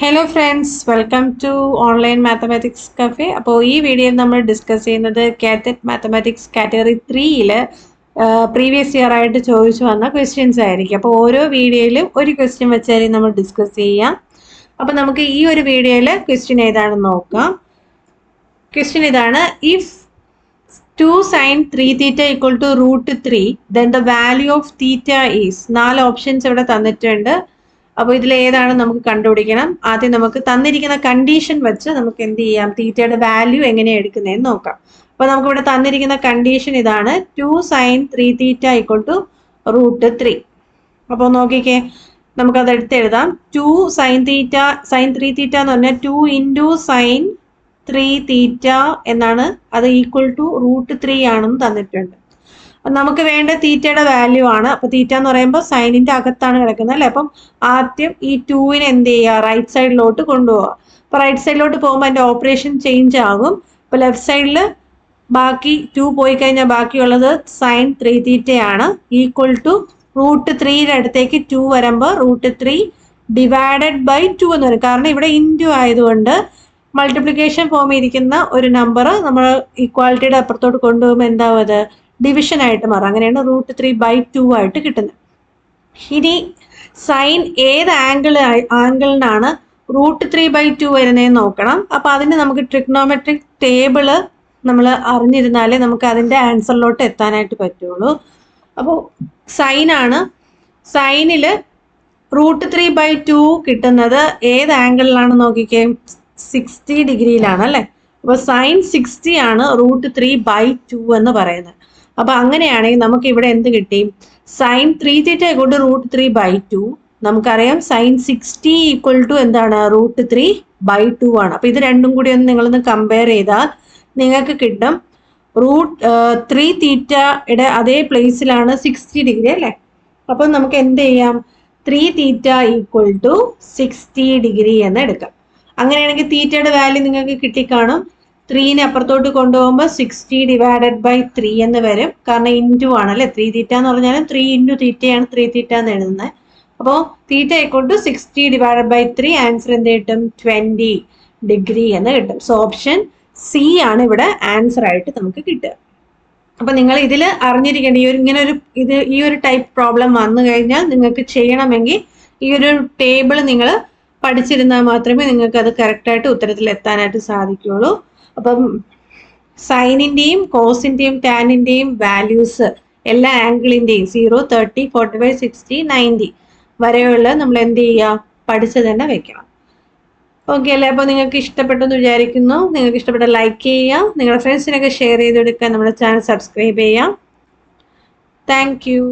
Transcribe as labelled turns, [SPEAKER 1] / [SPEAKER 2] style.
[SPEAKER 1] Hello friends, welcome to online mathematics cafe. അപ്പോൾ ഈ വീഡിയോയിൽ നമ്മൾ ഡിസ്കസ് ചെയ്യുന്നത് കാറ്ററ്റ് മാത്തമാറ്റിക്സ് കാറ്റഗറി 3യിൽ പ്രീവിയസ് ഇയർ ആയിട്ട് ചോദിച്ചു വന്ന ക്വസ്റ്റ്യൻസ് ആയിരിക്കും. അപ്പോൾ ഓരോ വീഡിയോയിലും ഒരു ക്വസ്റ്റ്യൻ വെച്ചായിരിക്കും നമ്മൾ ഡിസ്കസ് ചെയ്യാം. അപ്പോൾ നമുക്ക് ഈ ഒരു വീഡിയോയിൽ ക്വസ്റ്റ്യൻ ഏതാണെന്ന് നോക്കാം. ക്വസ്റ്റ്യൻ ഇതാണ്: if 2 sin 3 theta equal to √3, then the value of theta is. 4 options ഇവിടെ തന്നിട്ടുണ്ട്. അപ്പോൾ ഇതിൽ ഏതാണ് നമുക്ക് കണ്ടുപിടിക്കണം. ആദ്യം നമുക്ക് തന്നിരിക്കുന്ന കണ്ടീഷൻ വെച്ച് നമുക്ക് എന്ത് ചെയ്യാം, തീറ്റയുടെ വാല്യൂ എങ്ങനെയാണ് എടുക്കുന്നതെന്ന് നോക്കാം. അപ്പോൾ നമുക്ക് ഇവിടെ തന്നിരിക്കുന്ന കണ്ടീഷൻ ഇതാണ്: 2 sin 3 theta equal to √3. അപ്പോൾ നോക്കിക്കേ, നമുക്കത് എടുത്തെഴുതാം. 2 sin 3 theta എന്ന് പറഞ്ഞാൽ 2 into sin 3 theta എന്നാണ്. അത് ഈക്വൽ ടു √3 ആണെന്ന് തന്നിട്ടുണ്ട്. നമുക്ക് വേണ്ട തീറ്റയുടെ വാല്യൂ ആണ്. അപ്പൊ തീറ്റ എന്ന് പറയുമ്പോൾ സൈനിന്റെ അകത്താണ് കിടക്കുന്നത് അല്ലെ. അപ്പം ആദ്യം ഈ 2നെ എന്ത് ചെയ്യുക, റൈറ്റ് സൈഡിലോട്ട് കൊണ്ടുപോവുക. അപ്പൊ റൈറ്റ് സൈഡിലോട്ട് പോകുമ്പോൾ അതിന്റെ ഓപ്പറേഷൻ ചേഞ്ച് ആകും. ഇപ്പൊ ലെഫ്റ്റ് സൈഡിൽ ബാക്കി 2 പോയി കഴിഞ്ഞാൽ ബാക്കിയുള്ളത് sin 3 തീറ്റയാണ്. ഈക്വൽ ടു √3യുടെ അടുത്തേക്ക് 2 വരുമ്പോൾ √3 ഡിവൈഡഡ് ബൈ 2 എന്ന് പറയും. കാരണം ഇവിടെ ഇൻറ്റു ആയതുകൊണ്ട് മൾട്ടിപ്ലിക്കേഷൻ ഫോമിൽ ഇരിക്കുന്ന ഒരു നമ്പർ നമ്മൾ ഈക്വാലിറ്റിയുടെ അപ്പുറത്തോട്ട് കൊണ്ടുപോകുമ്പോൾ എന്താവും, അത് ഡിവിഷൻ ആയിട്ട് മാറും. അങ്ങനെയാണ് √3/2 ആയിട്ട് കിട്ടുന്നത്. ഇനി സൈൻ ഏത് ആംഗിളിനാണ് √3/2 വരുന്നതെന്ന് നോക്കണം. അപ്പൊ അതിന് നമുക്ക് ട്രിഗ്നോമെട്രിക് ടേബിള് നമ്മൾ അറിഞ്ഞിരുന്നാലേ നമുക്ക് അതിന്റെ ആൻസറിലോട്ട് എത്താനായിട്ട് പറ്റുള്ളൂ. അപ്പോൾ സൈനാണ്. സൈനില് √3/2 കിട്ടുന്നത് ഏത് ആംഗിളിലാണ് നോക്കിക്കേ, 60 ഡിഗ്രിയിലാണ് അല്ലെ. അപ്പൊ സൈൻ 60 ആണ് √3/2 എന്ന് പറയുന്നത്. അപ്പൊ അങ്ങനെയാണെങ്കിൽ നമുക്ക് ഇവിടെ എന്ത് കിട്ടി, സൈൻ 3 തീറ്റ കൊണ്ട് √3/2. നമുക്കറിയാം സൈൻ 60 ഈക്വൽ ടു എന്താണ്, √3/2 ആണ്. അപ്പൊ ഇത് രണ്ടും കൂടി ഒന്ന് നിങ്ങളൊന്ന് കമ്പയർ ചെയ്താൽ നിങ്ങൾക്ക് കിട്ടും √3 തീറ്റയുടെ അതേ പ്ലേസിലാണ് 60 ഡിഗ്രി അല്ലെ. അപ്പൊ നമുക്ക് എന്ത് ചെയ്യാം, 3 തീറ്റ ഈക്വൽ ടു 60 ഡിഗ്രി എന്ന് എടുക്കാം. അങ്ങനെയാണെങ്കിൽ തീറ്റയുടെ വാല്യൂ നിങ്ങൾക്ക് കിട്ടിക്കാണും. 3നെ അപ്പുറത്തോട്ട് കൊണ്ടുപോകുമ്പോൾ 60 ഡിവൈഡഡ് ബൈ 3 എന്ന് വരും. കാരണം ഇൻറ്റു ആണല്ലേ, 3 തീറ്റ എന്ന് പറഞ്ഞാലും 3 ഇൻറ്റു തീറ്റയാണ് 3 തീറ്റ എന്ന് എഴുതുന്നത്. അപ്പോൾ theta equal to 60 divided by 3, answer എന്ത് കിട്ടും, 20 ഡിഗ്രി എന്ന് കിട്ടും. സോ ഓപ്ഷൻ സി ആണ് ഇവിടെ ആൻസർ ആയിട്ട് നമുക്ക് കിട്ടുക. അപ്പൊ നിങ്ങൾ ഇതിൽ അറിഞ്ഞിരിക്കേണ്ട ഈ ഒരു ടൈപ്പ് പ്രോബ്ലം വന്നു കഴിഞ്ഞാൽ നിങ്ങൾക്ക് ചെയ്യണമെങ്കിൽ ഈ ഒരു ടേബിൾ നിങ്ങൾ പഠിച്ചിരുന്നാൽ മാത്രമേ നിങ്ങൾക്ക് അത് കറക്റ്റായിട്ട് ഉത്തരത്തിൽ എത്താനായിട്ട് സാധിക്കുകയുള്ളൂ. അപ്പം സൈനിന്റെയും കോസിന്റെയും ടാനിന്റെയും വാല്യൂസ് എല്ലാ ആംഗിളിന്റെയും 0, 30, 45, 60, 90 വരെയുള്ള നമ്മൾ എന്ത് ചെയ്യുക, പഠിച്ചു തന്നെ വെക്കണം. ഓക്കെ അല്ലേ. അപ്പോൾ നിങ്ങൾക്ക് ഇഷ്ടപ്പെട്ടെന്ന് വിചാരിക്കുന്നു. നിങ്ങൾക്ക് ഇഷ്ടപ്പെട്ട ലൈക്ക് ചെയ്യാം, നിങ്ങളുടെ ഫ്രണ്ട്സിനൊക്കെ ഷെയർ ചെയ്ത് കൊടുക്കുക, നമ്മുടെ ചാനൽ സബ്സ്ക്രൈബ് ചെയ്യാം. Thank you.